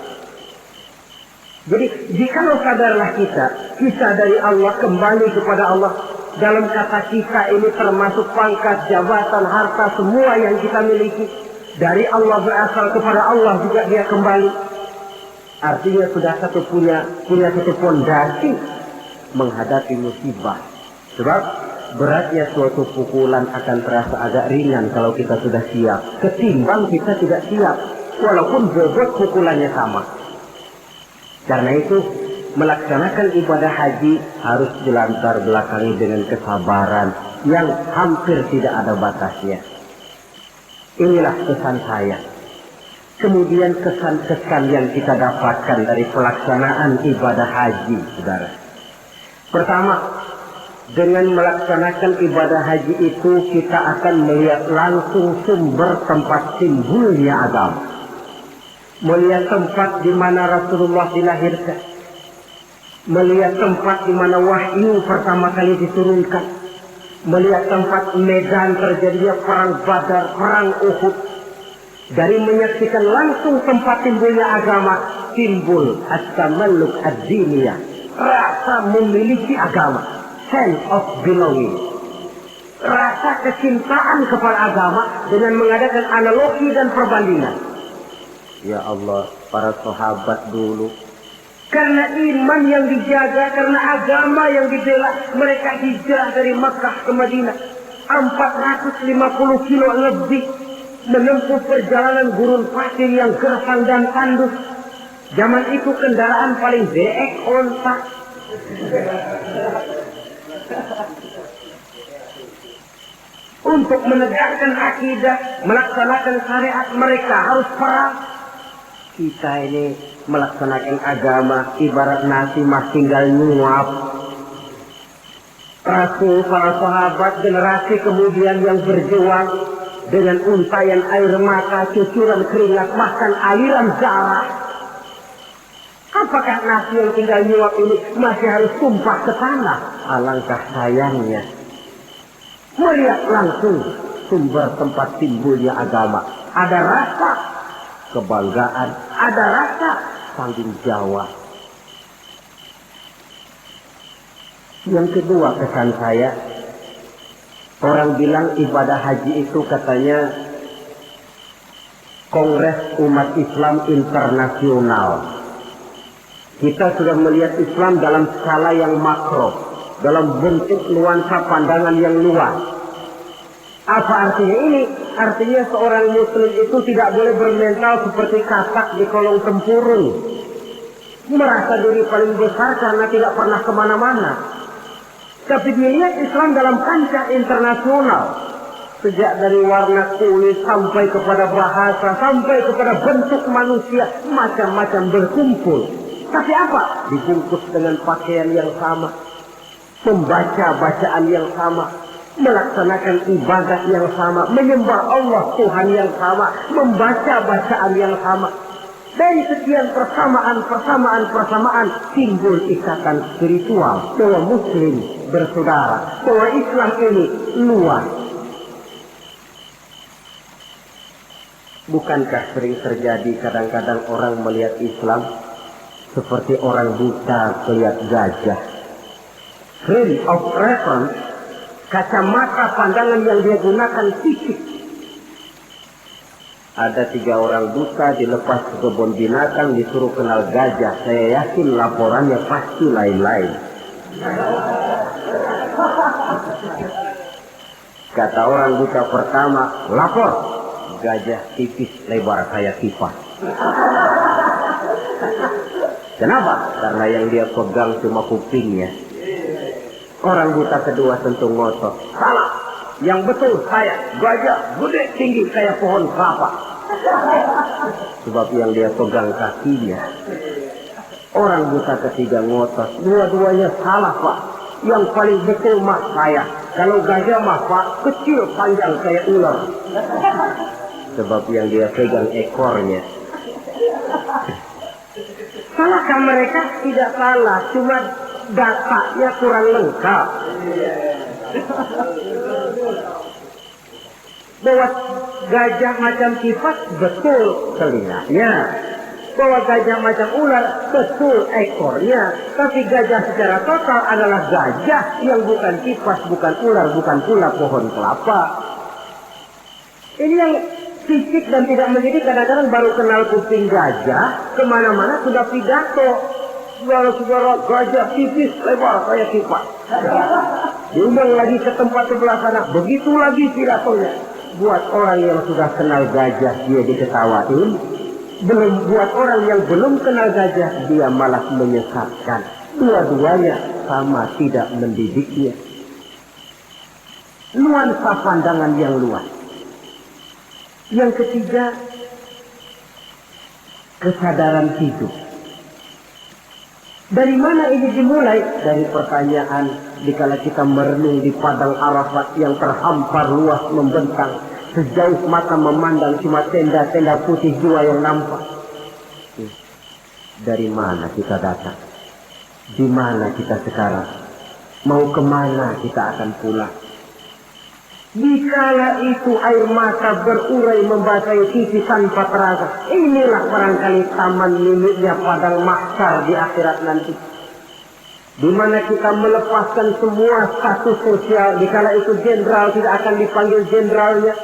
Jadi jikalau sadarlah kita, kisah dari Allah kembali kepada Allah. Dalam kata kita ini termasuk pangkat, jabatan, harta, semua yang kita miliki. Dari Allah berasal kepada Allah juga dia kembali. Artinya sudah punya satu fondasi menghadapi musibah. Sebab beratnya suatu pukulan akan terasa agak ringan kalau kita sudah siap, ketimbang kita tidak siap walaupun bobot pukulannya sama. Karena itu melaksanakan ibadah haji harus dilatar belakangi dengan kesabaran yang hampir tidak ada batasnya. Inilah pesan saya. Kemudian kesan-kesan yang kita dapatkan dari pelaksanaan ibadah haji, saudara. Pertama, dengan melaksanakan ibadah haji itu kita akan melihat langsung sumber tempat timbulnya agama. Melihat tempat di mana Rasulullah dilahirkan. Melihat tempat di mana wahyu pertama kali diturunkan. Melihat tempat medan terjadinya perang Badar, perang Uhud. Dari menyaksikan langsung tempat timbulnya agama, timbul at-tamalluk ad-diniyah. Rasa memiliki agama, sense of belonging. rasa kecintaan kepada agama dengan mengadakan analogi dan perbandingan. Ya Allah, para sahabat dulu, karena iman yang dijaga, karena agama yang dibela, mereka hijrah dari Makkah ke Madinah 450 kilo lebih, menempuh perjalanan gurun pasir yang gersang dan tandus. Zaman itu kendaraan paling deek onta. Untuk menegakkan akidah, melaksanakan syariat, mereka harus perang. Kita ini melaksanakan agama ibarat nasi mas tinggal nyuap. Rasul, para sahabat, generasi kemudian yang berjuang dengan untayan air mata, cucuran keringat, bahkan aliran darah. Apakah nasi yang tinggal nyuap ini masih harus tumpah ke tanah? Alangkah sayangnya melihat langsung sumber tempat timbulnya agama. Ada rasa kebanggaan, ada rasa tanggung jawab. Yang kedua kesan saya, orang bilang ibadah haji itu katanya Kongres Umat Islam Internasional. Kita sudah melihat Islam dalam skala yang makro, dalam bentuk nuansa pandangan yang luas. Apa artinya ini? Artinya seorang muslim itu tidak boleh bermental seperti katak di kolong tempurung, merasa diri paling besar karena tidak pernah kemana-mana. Tapi dilihat Islam dalam kancah internasional, sejak dari warna kulit sampai kepada bahasa, sampai kepada bentuk manusia, macam-macam berkumpul. Tapi apa? Dibungkus dengan pakaian yang sama, membaca bacaan yang sama, melaksanakan ibadah yang sama, menyembah Allah Tuhan yang sama, membaca bacaan yang sama. Dari sekian persamaan timbul ikatan spiritual bahwa muslim bersaudara, bahwa Islam ini luas. Bukankah sering terjadi kadang-kadang orang melihat Islam seperti orang buta melihat gajah? Frame of reference, kacamata pandangan yang dia gunakan fisik. Ada 3 orang buta dilepas ke kebun binatang, disuruh kenal gajah. Saya yakin laporannya pasti lain-lain. Kata orang buta pertama, lapor, gajah tipis lebar kayak kipas. Kenapa? Karena yang dia pegang cuma kupingnya. Orang buta kedua tentu ngotot, salah. Yang betul saya, gajah gede tinggi kayak pohon kelapa. Sebab yang dia pegang kakinya. Orang buta ketiga ngotot, dua-duanya salah Pak. Yang paling betul mah saya. Kalau gajah mah Pak, kecil panjang kayak ular. Sebab yang dia pegang ekornya. Salahkah mereka? Tidak salah, cuma datanya kurang lengkap. Bahwa gajah macam kipas, betul telinganya. Bahwa gajah macam ular, betul ekornya. Tapi gajah secara total adalah gajah yang bukan kipas, bukan ular, bukan pula pohon kelapa. Ini yang fisik dan tidak mendidik, kadang-kadang baru kenal kuping gajah, kemana-mana sudah pidato. Saudara-saudara, gajah tipis lebar kayak kipas. Diundang lagi ke tempat sebelah sana, begitu lagi pidatonya. Buat orang yang sudah kenal gajah, dia diketawain. Buat orang yang belum kenal gajah, dia malah menyesatkan. Dua-duanya sama tidak mendidiknya. Nuansa pandangan yang luas. Yang ketiga, kesadaran hidup. Dari mana ini dimulai? Dari pertanyaan dikala kita merenung di padang Arafat yang terhampar luas membentang, sejauh mata memandang cuma tenda-tenda putih 2 yang nampak. Dari mana kita datang? Di mana kita sekarang? Mau kemana kita akan pulang? Dikala itu air mata berurai membasahi sisi tanpa terasa. Inilah barangkali taman miliknya padang mahsyar di akhirat nanti. di mana kita melepaskan semua status sosial. Dikala itu jenderal tidak akan dipanggil jenderalnya,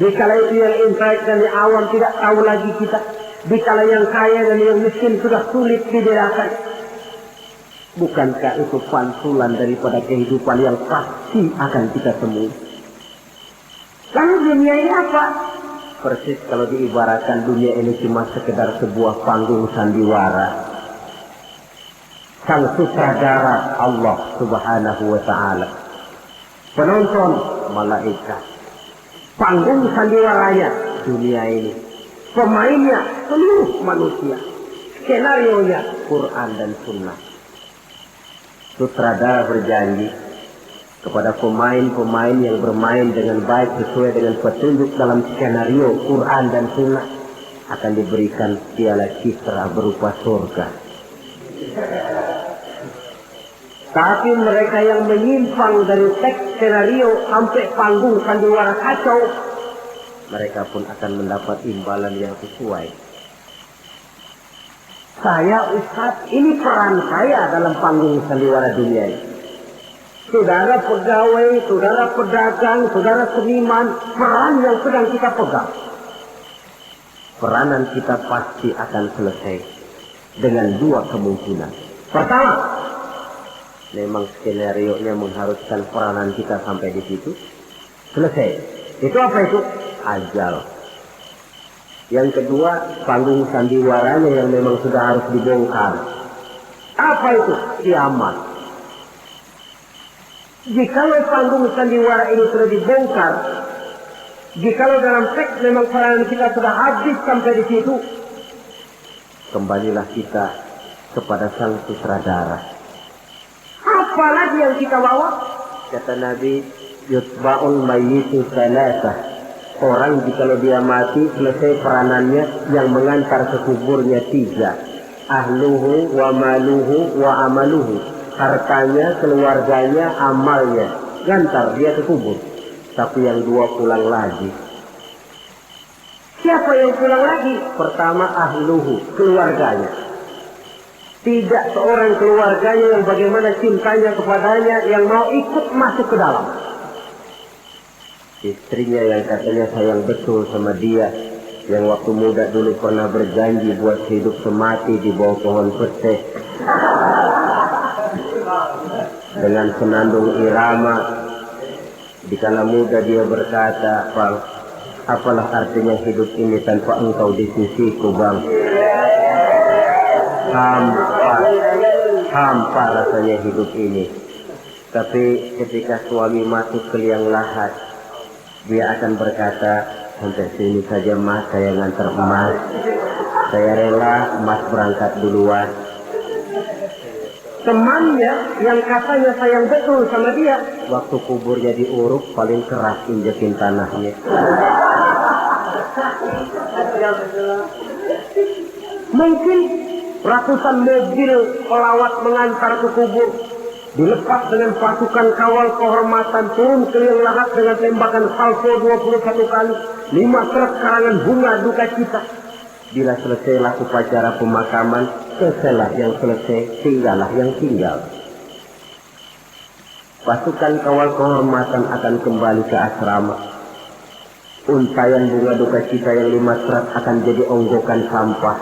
dikala itu yang intelek dan yang awam tidak tahu lagi kita, dikala yang kaya dan yang miskin sudah sulit dibedakan. Bukankah itu pantulan daripada kehidupan yang pasti akan kita temui? Lalu dunia ini apa? Persis kalau diibaratkan dunia ini cuma sekedar sebuah panggung sandiwara. Sang sutradara Allah Subhanahu wa ta'ala, penonton malaikat, panggung sandiwaranya dunia ini, pemainnya seluruh manusia, skenarionya Quran dan Sunnah. Sutradara berjanji kepada pemain-pemain yang bermain dengan baik sesuai dengan petunjuk dalam skenario Quran dan Sunnah akan diberikan piala citra berupa surga. Tapi mereka yang menyimpang dari teks skenario sampai panggung sandiwara kacau, mereka pun akan mendapat imbalan yang sesuai. Saya Ustaz, ini peran saya dalam panggung sandiwara dunia ini. Saudara pegawai, saudara pedagang, saudara seniman, peran yang sedang kita pegang. Peranan kita pasti akan selesai dengan dua kemungkinan. Pertama, memang skenario-nya mengharuskan peranan kita sampai di situ. Selesai. Itu apa itu? Ajal. Yang kedua, panggung sandiwaranya yang memang sudah harus dibongkar. Apa itu? Kiamat. Jikalau panggung sandiwara ini sudah dibongkar, jikalau dalam teks memang peranan kita sudah habis sampai di situ, kembalilah kita kepada sang sutradara. Apa lagi yang kita bawa? Kata Nabi, yutba'ul mayyitu salasah. Orang jikalau dia mati, selesai peranannya, yang mengantar ke kuburnya tiga. Ahluhu wa maluhu wa amaluhu. Hartanya, keluarganya, amalnya. Gantar dia ke kubur. Tapi yang dua pulang lagi. Siapa yang pulang lagi? Pertama ahluhu, keluarganya. Tidak seorang keluarganya yang bagaimana cintanya kepadanya yang mau ikut masuk ke dalam. Istrinya yang katanya sayang betul sama dia, yang waktu muda dulu pernah berjanji buat hidup semati di bawah pohon pete dengan senandung irama. Dikala muda dia berkata, "Bang, apalah artinya hidup ini tanpa engkau di sisiku, Bang? Hampa rasanya hidup ini." Tapi ketika suami masuk ke liang lahat, dia akan berkata, "Sampai sini saja Mas, saya ngantar emas. Saya rela Mas berangkat duluan." Temannya yang katanya sayang betul sama dia, waktu kuburnya diuruk paling keras injekin tanahnya. Mungkin ratusan mobil pelawat mengantar ke kubur, dilepas dengan pasukan kawal kehormatan, turun ke liang lahat dengan tembakan salvo 21 kali, 5 truk karangan bunga duka cita. Bila selesailah upacara pemakaman, selesailah yang selesai, tinggallah yang tinggal. Pasukan kawal kehormatan akan kembali ke asrama. Untayan bunga duka cita yang 5 truk akan jadi onggokan sampah.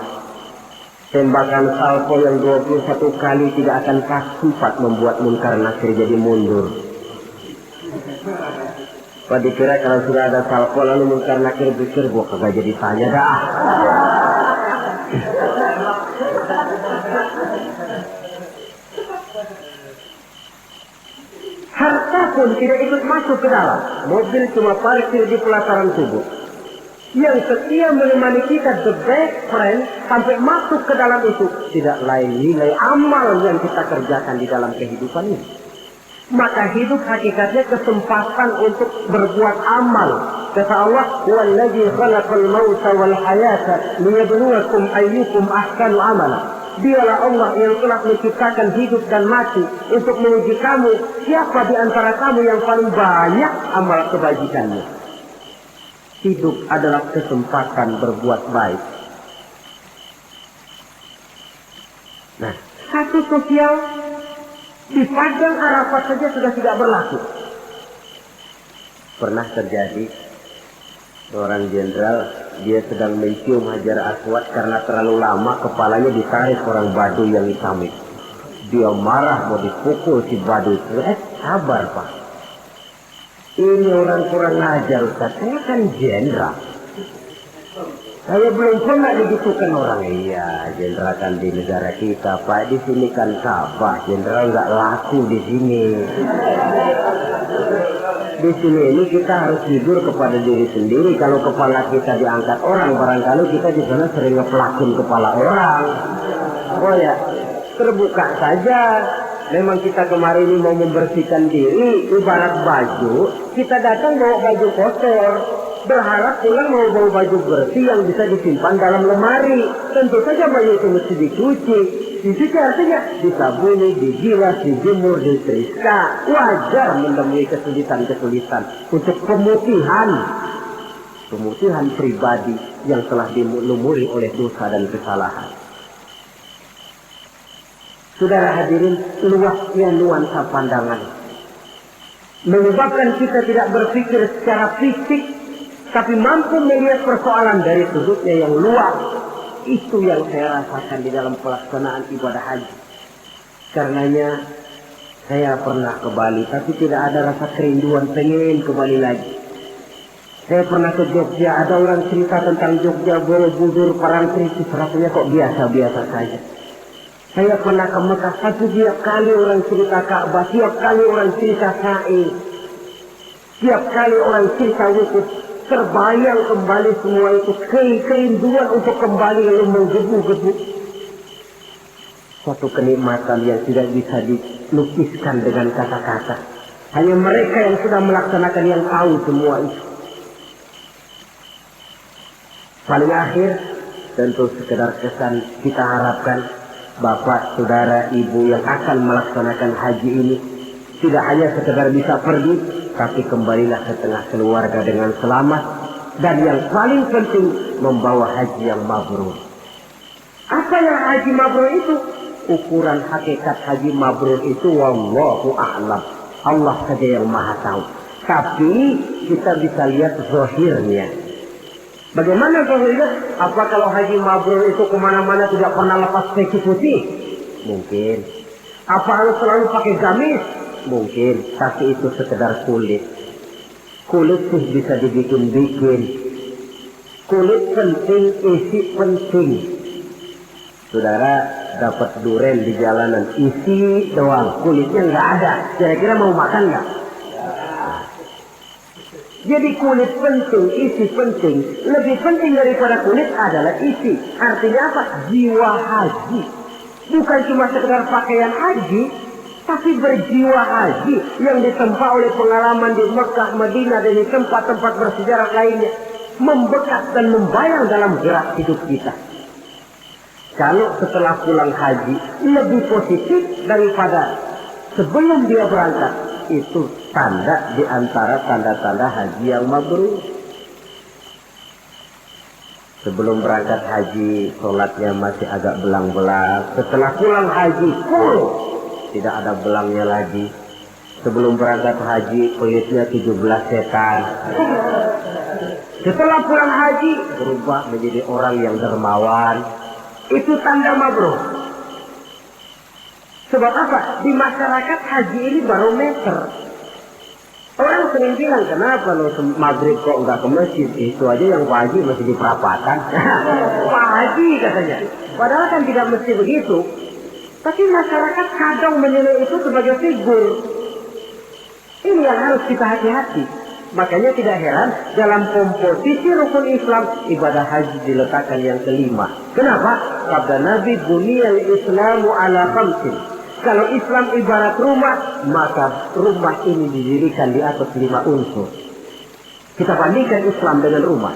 Tembakan salvo yang 21 kali tidak akan sempat membuat Munkar Nakir jadi mundur. Pada dikira kalau sudah ada salvo lalu Munkar Nakir pikir, gua kagak jadi tanya dah. Harta pun tidak ikut masuk ke dalam. Mobil cuma parkir di pelataran kubur. Yang setia menemani kita, the best friend, sampai masuk ke dalam itu tidak lain nilai amal yang kita kerjakan di dalam kehidupan ini. Maka hidup hakikatnya kesempatan untuk berbuat amal. Kata Allah, "Wallazi khalaqal mauta wal hayata liyabluwakum ayyukum ahsanu amala." Dialah Allah yang telah menciptakan hidup dan mati untuk menguji kamu, siapa di antara kamu yang paling banyak amal kebajikannya. Hidup adalah kesempatan berbuat baik. Nah, status sosial Di padang Arafat saja sudah tidak berlaku. Pernah terjadi seorang jenderal, dia sedang mencium Hajar Aswad karena terlalu lama kepalanya ditarik orang Baduy yang hitam itu. Dia marah mau dipukul si Baduy itu. Sabar Pak. Ini orang kurang ajar Ustaz. Saya kan jenderal. Saya belum pernah digitukan orang. Iya, jenderal kan di negara kita Pak. Di sini kan Ka'bah. Jenderal nggak laku di sini. Di sini ini kita harus jujur kepada diri sendiri. Kalau kepala kita diangkat orang, barangkali kita di sana sering ngepelakin kepala orang. Oh ya, terbuka saja. Memang kita kemarin ini mau membersihkan diri, ibarat baju. Kita datang bawa baju kotor, berharap pulang mau bawa baju bersih yang bisa disimpan dalam lemari. Tentu saja baju itu mesti dicuci. Dicuci artinya disabuni, digilas, dijemur, disetrika. Wajar menemui kesulitan-kesulitan untuk pemutihan pribadi yang telah dilumuri oleh dosa dan kesalahan. Saudara hadirin, luasnya nuansa pandangan menyebabkan kita tidak berpikir secara fisik, tapi mampu melihat persoalan dari sudutnya yang luas. Itu yang saya rasakan di dalam pelaksanaan ibadah haji. Karenanya saya pernah ke Bali, tapi tidak ada rasa kerinduan pengen ke Bali lagi. Saya pernah ke Jogja, ada orang cerita tentang Jogja, Borobudur, Parangtritis, rasanya kok biasa-biasa saja. Saya pernah ke Mekah, tapi tiap kali orang cerita Ka'bah, tiap kali orang cerita Sa'i, tiap kali orang cerita wukuf, terbayang kembali semua itu, kerinduan untuk kembali lalu menggebu-gebu. Suatu kenikmatan yang tidak bisa dilukiskan dengan kata-kata. Hanya mereka yang sudah melaksanakan yang tahu semua itu. Paling akhir, tentu sekedar kesan kita harapkan Bapak, Saudara, Ibu yang akan melaksanakan haji ini tidak hanya sekedar bisa pergi, tapi kembalilah ke tengah keluarga dengan selamat. Dan yang paling penting, membawa haji yang mabrur. Apa yang haji mabrur itu? Ukuran hakikat haji mabrur itu wallahu a'lam. Allah saja yang maha tahu. Tapi kita bisa lihat zahirnya. Bagaimana zahirnya? Apa kalau haji mabrur itu kemana-mana tidak pernah lepas peci putih? Mungkin. Apa harus selalu pakai gamis? Mungkin, tapi itu sekedar kulit. Kulit sih bisa dibikin-bikin. Kulit penting, isi penting. Saudara dapat duren di jalanan, isi doang, kulitnya nggak ada. Kira-kira mau makan nggak? Jadi kulit penting, isi penting. Lebih penting daripada kulit adalah isi. Artinya apa? Jiwa haji. Bukan cuma sekedar pakaian haji, tapi berjiwa haji yang ditempa oleh pengalaman di Mekah, Madinah, dan di tempat-tempat bersejarah lainnya. Membekas dan membayang dalam gerak hidup kita. Kalau setelah pulang haji lebih positif daripada sebelum dia berangkat, itu tanda di antara tanda-tanda haji yang mabrur. Sebelum berangkat haji, sholatnya masih agak belang-belang. Setelah pulang haji, full. Tidak ada belangnya lagi. Sebelum berangkat haji, kulitnya 17 setan. Setelah pulang haji, berubah menjadi orang yang dermawan. Itu tanda mabrur. Sebab apa? Di masyarakat haji ini barometer. Orang sering bilang, kenapa lo maghrib kok nggak ke masjid? Itu aja yang Pak Haji masih di perapatan. Pak Haji katanya. Padahal kan tidak mesti begitu. Tapi masyarakat kadang menilai itu sebagai figur. Ini yang harus kita hati-hati. Makanya tidak heran dalam komposisi rukun Islam, ibadah haji diletakkan yang kelima. Kenapa? Sabda Nabi, buniyal Islamu ala khamsin. Kalau Islam ibarat rumah, maka rumah ini didirikan di atas 5 unsur. Kita bandingkan Islam dengan rumah.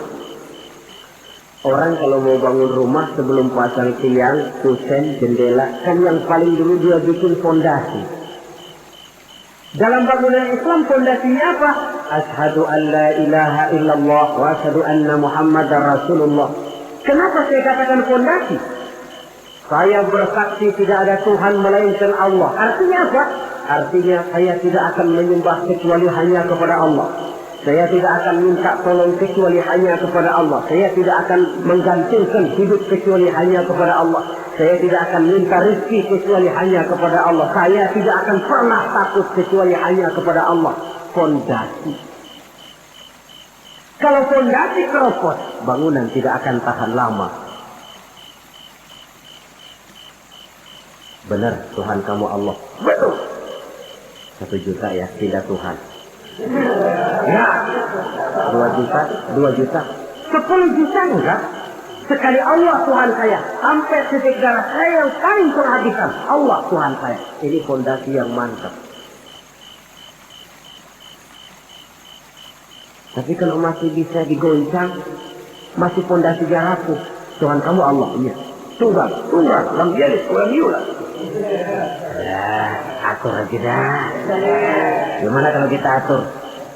Orang kalau mau bangun rumah sebelum pasang tiang, kusen, jendela, kan yang paling dulu dia bikin fondasi. Dalam bangunan Islam fondasinya apa? Asyhadu an la ilaha illallah wa asyhadu anna Muhammadar Rasulullah. Kenapa saya katakan fondasi? Saya bersaksi tidak ada Tuhan melainkan Allah. Artinya apa? Artinya saya tidak akan menyembah kecuali hanya kepada Allah. Saya tidak akan minta tolong kecuali hanya kepada Allah. Saya tidak akan menggantungkan hidup kecuali hanya kepada Allah. Saya tidak akan minta rezeki kecuali hanya kepada Allah. Saya tidak akan pernah takut kecuali hanya kepada Allah. Fondasi. Kalau fondasi keropos, bangunan tidak akan tahan lama. Benar, Tuhan kamu Allah. Betul. 1 juta ya, tidak Tuhan. Ya, 2 juta, 2 juta, 10 juta enggak. Sekali Allah Tuhan saya, sampai titik darah saya yang paling penghabisan, Allah Tuhan saya. Ini fondasi yang mantap. Tapi kalau masih bisa digoncang, masih fondasinya rapuh, Tuhan kamu Allah, iya. Tunggal, lam yalid walam yulad. Ya, atur aja dah. Gimana kalau kita atur?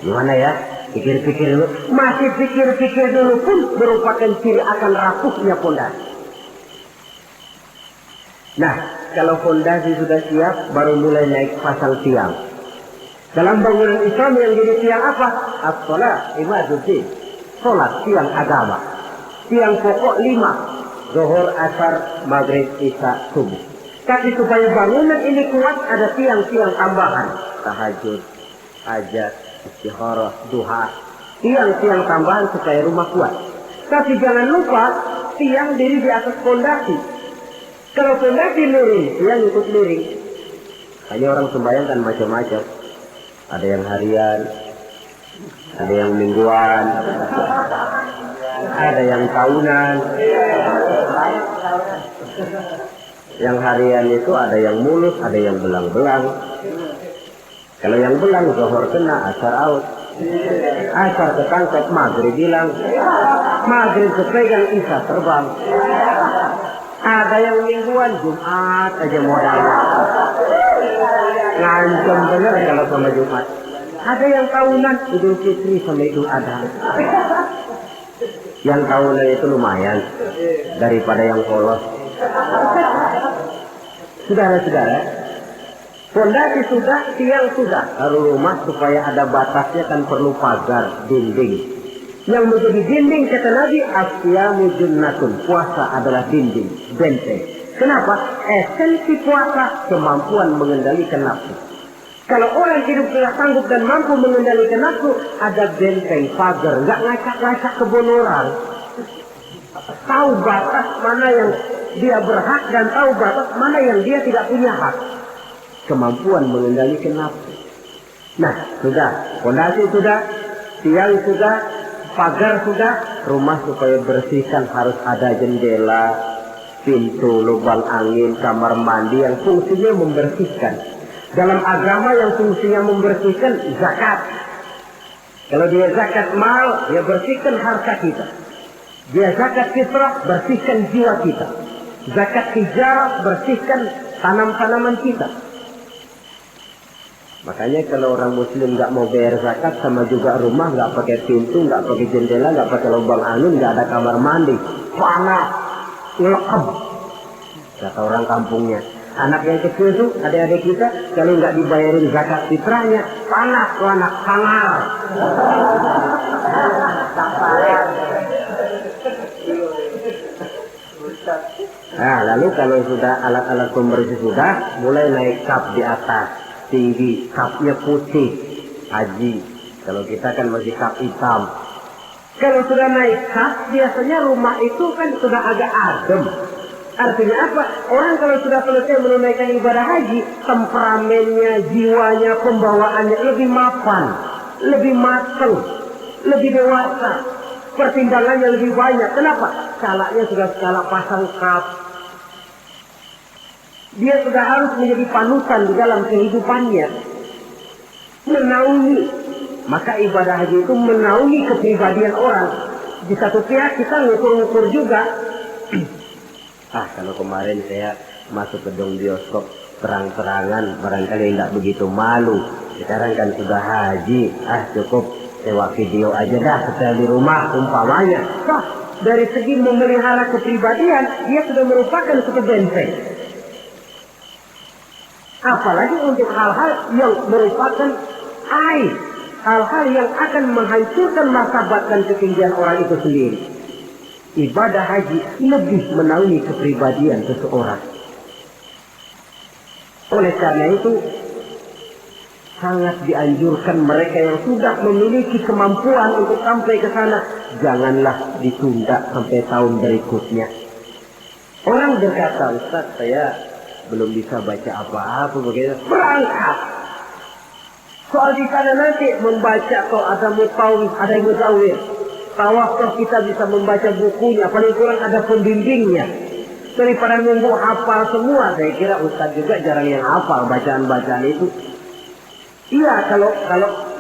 Gimana ya? Pikir-pikir dulu. Masih pikir-pikir dulu pun merupakan ciri akan rapuhnya fondasi. Nah, kalau fondasi sudah siap, baru mulai naik pasang tiang. Dalam bangunan Islam yang jadi tiang apa? As-salat, imaduddin. Salat, tiang agama. Tiang pokok 5. Zuhur, asar, maghrib, isya, subuh. Tapi supaya bangunan ini kuat, ada tiang-tiang tambahan. Tahajud, hajat, istikharah, duha. Tiang-tiang tambahan supaya rumah kuat. Tapi jangan lupa, tiang diri di atas fondasi. Kalau fondasi miring, tiang ikut miring. Hanya orang sembahyang kan macam-macam. Ada yang harian, ada yang mingguan, ada yang tahunan. Yang harian itu ada yang mulus, ada yang belang-belang. Kalau yang belang, zuhur kena, asar out. Asar ketangkep, maghrib hilang. Maghrib kepegang, isya terbang. Ada yang mingguan, Jumat aja modal. Ngancam bener kalau sama Jumat. Ada yang tahunan, Idul Fitri sama Idul Adha. Yang tahunan itu lumayan daripada yang polos. Saudara-saudara, fondasi sudah, tiang sudah. Kalau rumah supaya ada batasnya kan perlu pagar, dinding. Yang menjadi dinding kata Nabi, asyamu junnatun. Puasa adalah dinding, benteng. Kenapa? Esensi puasa kemampuan mengendalikan nafsu. Kalau orang hidup tidak sanggup dan mampu mengendalikan nafsu, ada benteng, pagar, nggak ngacak-ngacak kebun orang. Tahu batas mana yang dia berhak dan tahu batas mana yang dia tidak punya hak. Kemampuan mengendalikan nafsu. Nah, sudah, fondasi sudah, tiang sudah, pagar sudah, rumah supaya bersihkan harus ada jendela, pintu, lubang angin, kamar mandi yang fungsinya membersihkan. Dalam agama yang fungsinya membersihkan zakat. Kalau dia zakat mal, dia bersihkan harta kita. Dia zakat fitrah, bersihkan jiwa kita. Zakat hijarah, bersihkan tanam-tanaman kita. Makanya kalau orang muslim nggak mau bayar zakat, sama juga rumah nggak pakai pintu, nggak pakai jendela, nggak pakai lubang angin, nggak ada kamar mandi, panas, lekam. Kata orang kampungnya. Anak yang kecil tuh, adik-adik kita, kalau nggak dibayarin zakat fitrahnya, panas tuh anak, sangar. Nah, lalu kalau sudah alat-alat pembersih sudah, mulai naik kap di atas, tinggi, kapnya putih, haji. Kalau kita kan masih kap hitam. Kalau sudah naik kap, biasanya rumah itu kan sudah agak adem. Artinya apa? Orang kalau sudah selesai menunaikan ibadah haji, temperamennya, jiwanya, pembawaannya lebih mapan, lebih matang, lebih dewasa, pertimbangannya lebih banyak. Kenapa? Skalanya sudah skala pasang kap. Dia sudah harus menjadi panutan di dalam kehidupannya, menaungi. Maka ibadah haji itu menaungi kepribadian orang. Di satu pihak kita ngukur-ngukur juga. Kalau kemarin saya masuk ke gedung bioskop terang-terangan, barangkali tidak begitu malu. Sekarang kan sudah haji, cukup sewa video aja dah setel di rumah umpamanya. dari segi memelihara kepribadian, dia sudah merupakan satu benteng. Apalagi untuk hal-hal yang merupakan aib, hal-hal yang akan menghancurkan martabat dan ketinggian orang itu sendiri. Ibadah haji lebih menaungi kepribadian seseorang. Oleh karena itu, sangat dianjurkan mereka yang sudah memiliki kemampuan untuk sampai ke sana, janganlah ditunda sampai tahun berikutnya. Orang berkata, Ustaz, saya belum bisa baca apa-apa, begitu. Berangkat. Soal di sana nanti membaca, kalau ada mutawif, ada mutawif. Tawaf kita bisa membaca bukunya, paling kurang ada pembimbingnya. Daripada nunggu hafal semua, saya kira Ustaz juga jarang yang hafal bacaan-bacaan itu. Iya, kalau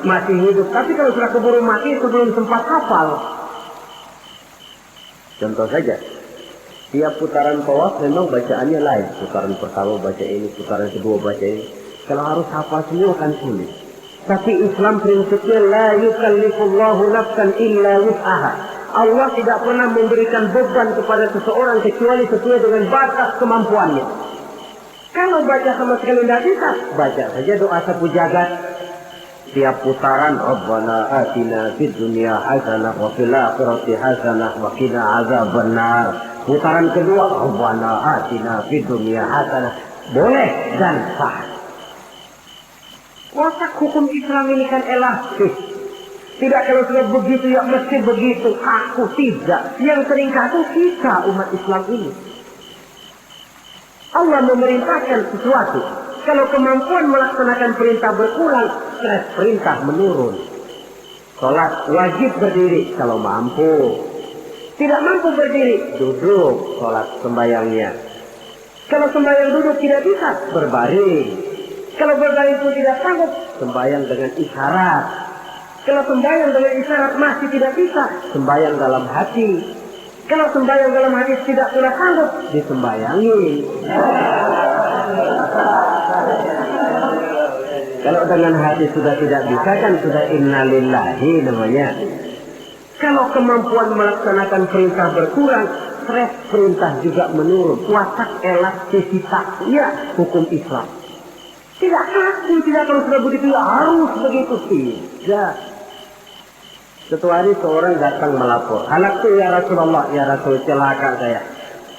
masih hidup. Tapi kalau sudah keburu mati, itu belum sempat hafal. Contoh saja, tiap putaran tawaf memang bacaannya lain. Putaran pertama baca ini, putaran kedua baca ini. Kalau harus hafal semua kan sulit. Tapi Islam prinsipnya la yukallifullahu nafsan illa wus'aha. Allah tidak pernah memberikan beban kepada seseorang kecuali sesuai dengan batas kemampuannya. Kalau baca sama sekali tidak bisa, baca saja doa sapu jagat. Tiap putaran, Rabbana atina fid dunya hasanah wa fil akhirati hasanah wa qina azabannar. Putaran kedua, Rabbana atina fid dunya hasanah. Boleh dan sah. Watak hukum Islam ini kan elastis. Tidak kalau sudah begitu ya mesti begitu. Aku tidak. Yang sering kaku kita umat Islam ini. Allah memerintahkan sesuatu. Kalau kemampuan melaksanakan perintah berkurang, stres perintah menurun. Sholat wajib berdiri kalau mampu. Tidak mampu berdiri, duduk sholat sembayangnya. Kalau sembayang duduk tidak bisa, berbaring. Kalau berbaring pun tidak sanggup, sembayang dengan isyarat. Kalau sembayang dengan isyarat masih tidak bisa, sembayang dalam hati. Kalau sembayang dalam hati tidak pula sanggup, disembayangi. Kalau dengan hati sudah tidak bisa kan sudah innalillahi namanya. Kalau kemampuan melaksanakan perintah berkurang, stres perintah juga menurun. Watak elastisitasnya hukum Islam. Tidak kaku, tidak kalau sudah begitu ya harus begitu tidak. Suatu hari seorang datang melapor, halaktu ya Rasulullah, ya Rasul celaka saya.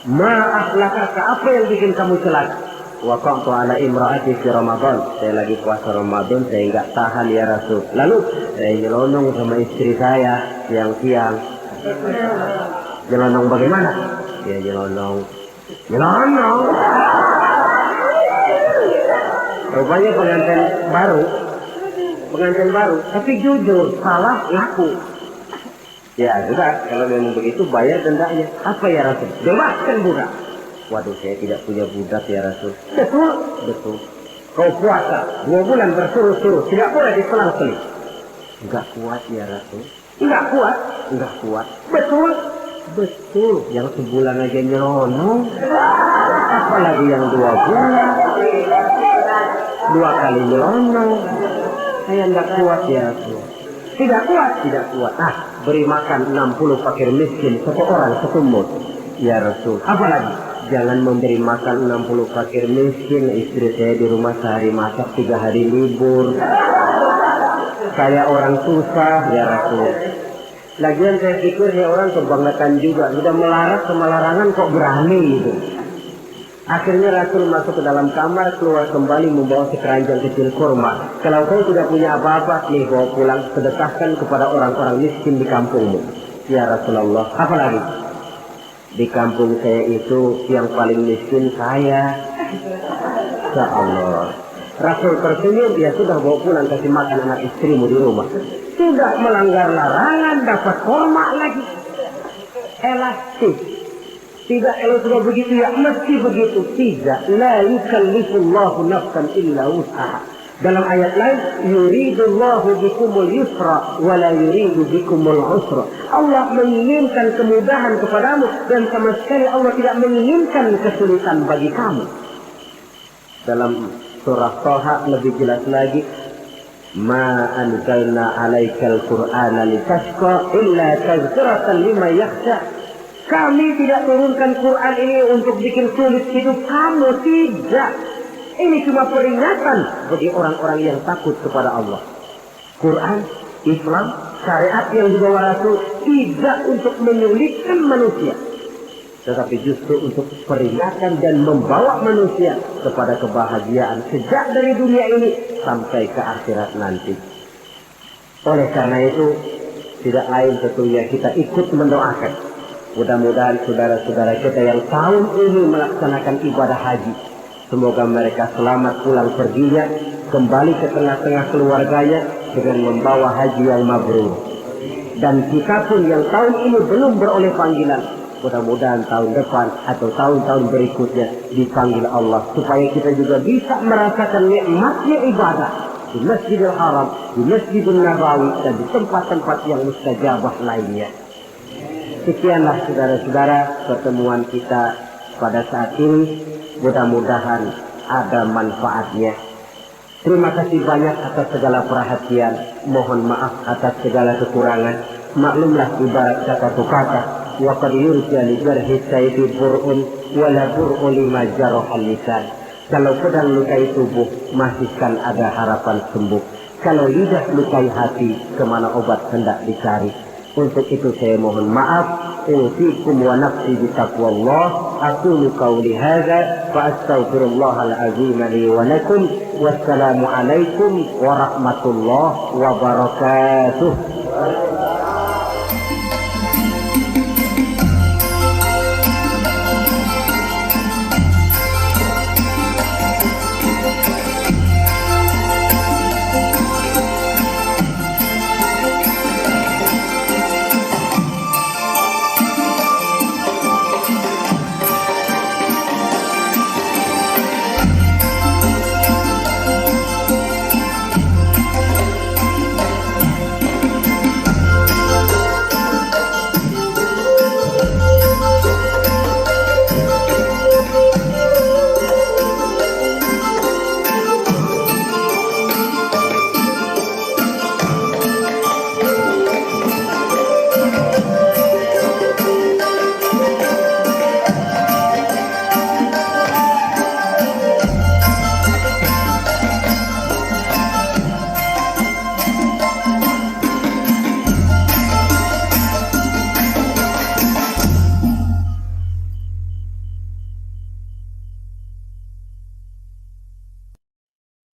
Ma'ahlaka, apa yang bikin kamu celaka? Waqa'tu ala imra'ati fi Ramadan. Saya lagi puasa Ramadan, saya enggak tahan ya Rasul. Lalu saya nyelonong sama istri saya siang-siang. Nyelonong bagaimana? Ya nyelonong. Rupanya pengantin baru, tapi jujur, salah laku. Ya sudah, kalau memang begitu bayar dendanya. Apa ya Rasul? Bebaskan budak. Waduh, saya tidak punya budak ya Rasul. Betul. Kau puasa 2 bulan bersuruh-suruh, tidak boleh diselang-seling. Enggak kuat ya Rasul. Enggak kuat. Betul. Yang sebulan aja nyelonong, apalagi yang 2 bulan. 2 kali nyelonong. Saya enggak kuat ya Rasul. Tidak kuat. Beri makan 60 fakir miskin, 1 orang 1 mut. Ya Rasul. Apalagi jangan memberi makan 60 fakir miskin. Istri saya di rumah sehari masak, 3 hari libur. Saya orang susah ya Rasul. Lagian saya pikir ya orang kebangetan juga. Sudah melarat sama larangan kok berani gitu. Akhirnya Rasul masuk ke dalam kamar, keluar kembali membawa sekeranjang kecil kurma. Kalau kau tidak punya apa-apa, nih bawa pulang, sedekahkan kepada orang-orang miskin di kampungmu. Ya Rasulullah, apa lagi? Di kampung saya itu yang paling miskin saya. Ya Allah. Rasul tersenyum, dia sudah bawa pulang kasih makan anak istrimu di rumah. Sudah melanggar larangan, dapat kurma lagi. Elastis. Tidak, kalau sudah begitu ya mesti begitu. Tidak. La yukallifullahu nafsan illa wus'aha. Dalam ayat lain, yuridullahu bikumul yusra wa la yuridu bikumul usra. Allah menginginkan kemudahan kepadamu dan sama sekali Allah tidak menginginkan kesulitan bagi kamu. Dalam surah Thaha lebih jelas lagi, ma anzalna 'alaikal qur'ana litashqa illa tadhkiratan liman yakhsha. Kami tidak turunkan Quran ini untuk bikin sulit hidup kamu, tidak. Ini cuma peringatan bagi orang-orang yang takut kepada Allah. Quran, Islam, syariat yang dibawa Rasul tidak untuk menyulitkan manusia, tetapi justru untuk peringatan dan membawa manusia kepada kebahagiaan sejak dari dunia ini sampai ke akhirat nanti. Oleh karena itu, tidak lain tentunya kita ikut mendoakan. Mudah-mudahan saudara-saudara kita yang tahun ini melaksanakan ibadah haji, semoga mereka selamat pulang perginya, kembali ke tengah-tengah keluarganya dengan membawa haji yang mabrur. Dan kita pun yang tahun ini belum beroleh panggilan, mudah-mudahan tahun depan atau tahun-tahun berikutnya dipanggil Allah, supaya kita juga bisa merasakan nikmatnya ibadah di Masjidil Haram, di Masjidil Nabawi, dan di tempat-tempat yang mustajabah lainnya. Sekianlah saudara-saudara pertemuan kita pada saat ini. Mudah-mudahan ada manfaatnya. Terima kasih banyak atas segala perhatian. Mohon maaf atas segala kekurangan. Maklumlah ibarat kata pepatah, wa qad yurja li jarhi sayfi bur'un wa la bur'u lima jarahal lisan. Kalau pedang lukai tubuh, masih kan ada harapan sembuh. Kalau lidah lukai hati, kemana obat hendak dicari. Untuk itu saya mohon maaf. Usikum wa nafsi bitaqwallah. Aqulu qawli hadza wa astaghfirullahal azim li wa lakum. Wassalamu alaikum warahmatullahi wabarakatuh.